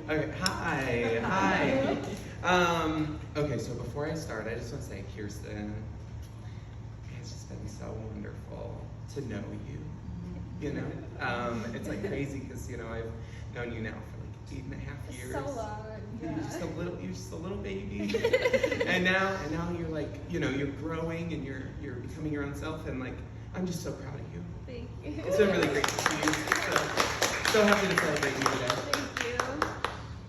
Okay, hi. Okay, so before I start, I just want to say, Kirsten, it's just been so wonderful to know you. You know, it's like crazy because I've known you now for like 8.5 years. So long. Yeah. You're just a little baby, and now you're like, you're growing and you're becoming your own self, and like, I'm just so proud of you. Thank you. It's been really great to see you. So happy to celebrate you today. Thank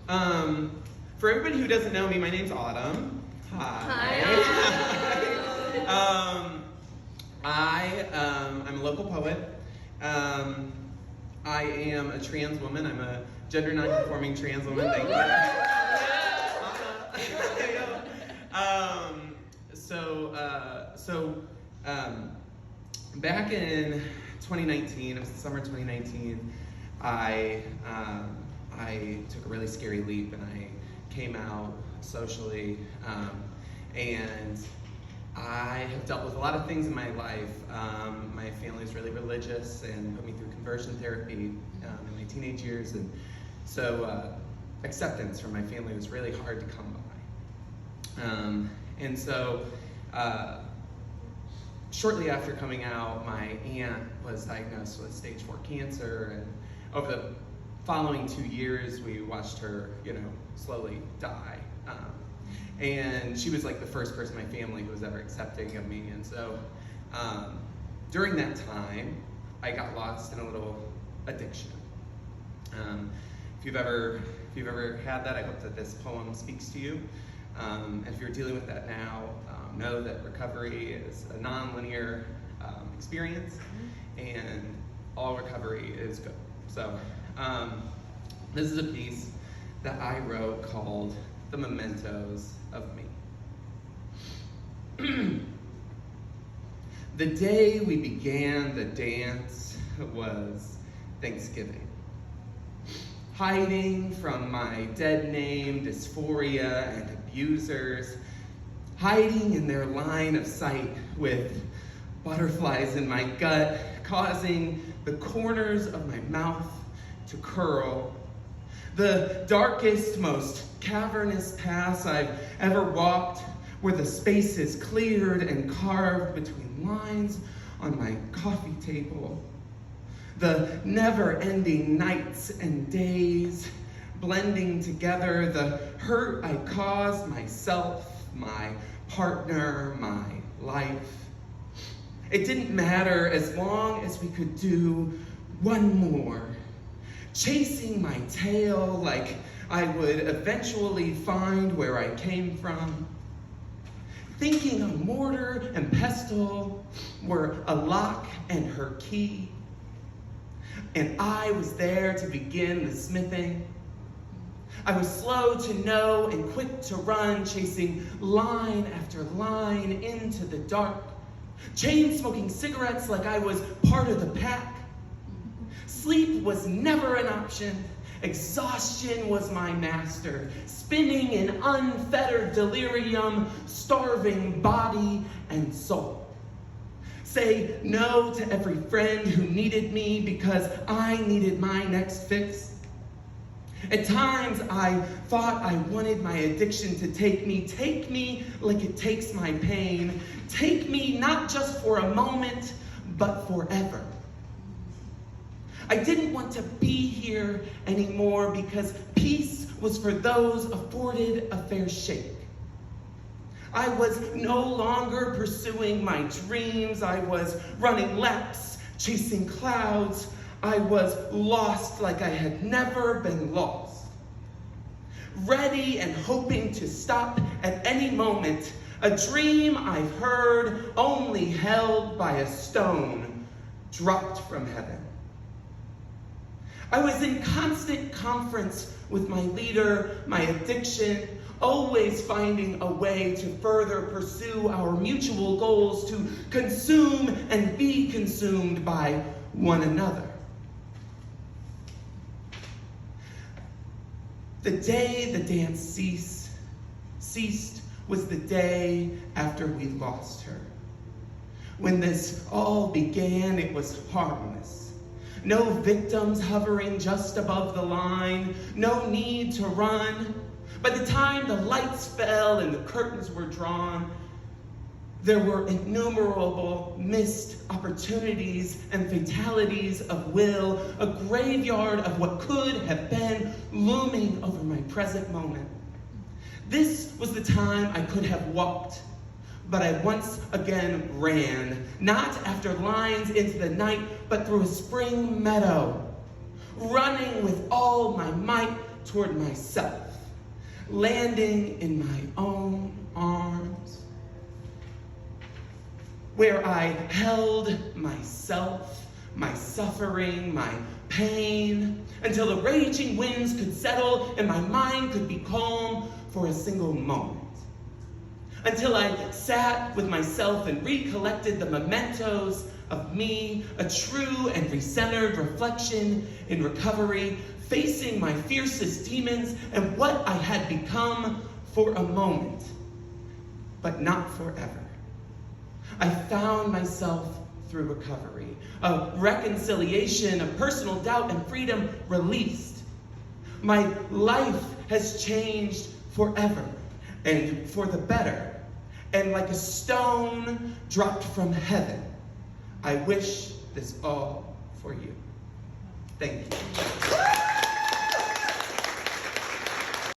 you. For everybody who doesn't know me, my name's Autumn. Hi. I'm a local poet. I am a trans woman. I'm a gender non-conforming trans woman. Thank you. Back in 2019, it was the summer of 2019, I took a really scary leap and I came out socially, and I have dealt with a lot of things in my life. My family is really religious and put me through conversion therapy in my teenage years, and so acceptance from my family was really hard to come by. And so shortly after coming out, my aunt was diagnosed with stage 4 cancer, and over the following 2 years, we watched her, slowly die. And she was like the first person in my family who was ever accepting of me. And so during that time, I got lost in a little addiction. If you've ever had that, I hope that this poem speaks to you. And if you're dealing with that now, know that recovery is a non-linear experience, and all recovery is good. So this is a piece that I wrote called The Mementos of Me. The day we began the dance was Thanksgiving. Hiding from my dead name, dysphoria, and abusers, hiding in their line of sight with butterflies in my gut, causing the corners of my mouth to curl. The darkest, most cavernous paths I've ever walked, where the spaces cleared and carved between lines on my coffee table. The never-ending nights and days blending together, the hurt I caused myself, my partner, my life. It didn't matter as long as we could do one more, chasing my tail like I would eventually find where I came from, thinking a mortar and pestle were a lock and her key, and I was there to begin the smithing. I was slow to know and quick to run, chasing line after line into the dark, chain-smoking cigarettes like I was part of the pack. Sleep was never an option. Exhaustion was my master, spinning in unfettered delirium, starving body and soul. Say no to every friend who needed me because I needed my next fix. At times, I thought I wanted my addiction to take me like it takes my pain. Take me not just for a moment, but forever. I didn't want to be here anymore because peace was for those afforded a fair shake. I was no longer pursuing my dreams. I was running laps, chasing clouds. I was lost like I had never been lost. Ready and hoping to stop at any moment, a dream I've heard only held by a stone dropped from heaven. I was in constant conference with my leader, my addiction, always finding a way to further pursue our mutual goals to consume and be consumed by one another. The day the dance ceased was the day after we lost her. When this all began, it was harmless. no victims hovering just above the line, no need to run. By the time the lights fell and the curtains were drawn, there were innumerable missed opportunities and fatalities of will, a graveyard of what could have been looming over my present moment. This was the time I could have walked, but I once again ran, not after lines into the night, but through a spring meadow, running with all my might toward myself, landing in my own arms, where I held myself, my suffering, my pain, until the raging winds could settle and my mind could be calm for a single moment. Until I sat with myself and recollected the mementos of me, a true and recentered reflection in recovery, facing my fiercest demons and what I had become for a moment, but not forever. I found myself through recovery, a reconciliation of personal doubt and freedom released. My life has changed forever and for the better. And like a stone dropped from heaven, I wish this all for you. Thank you.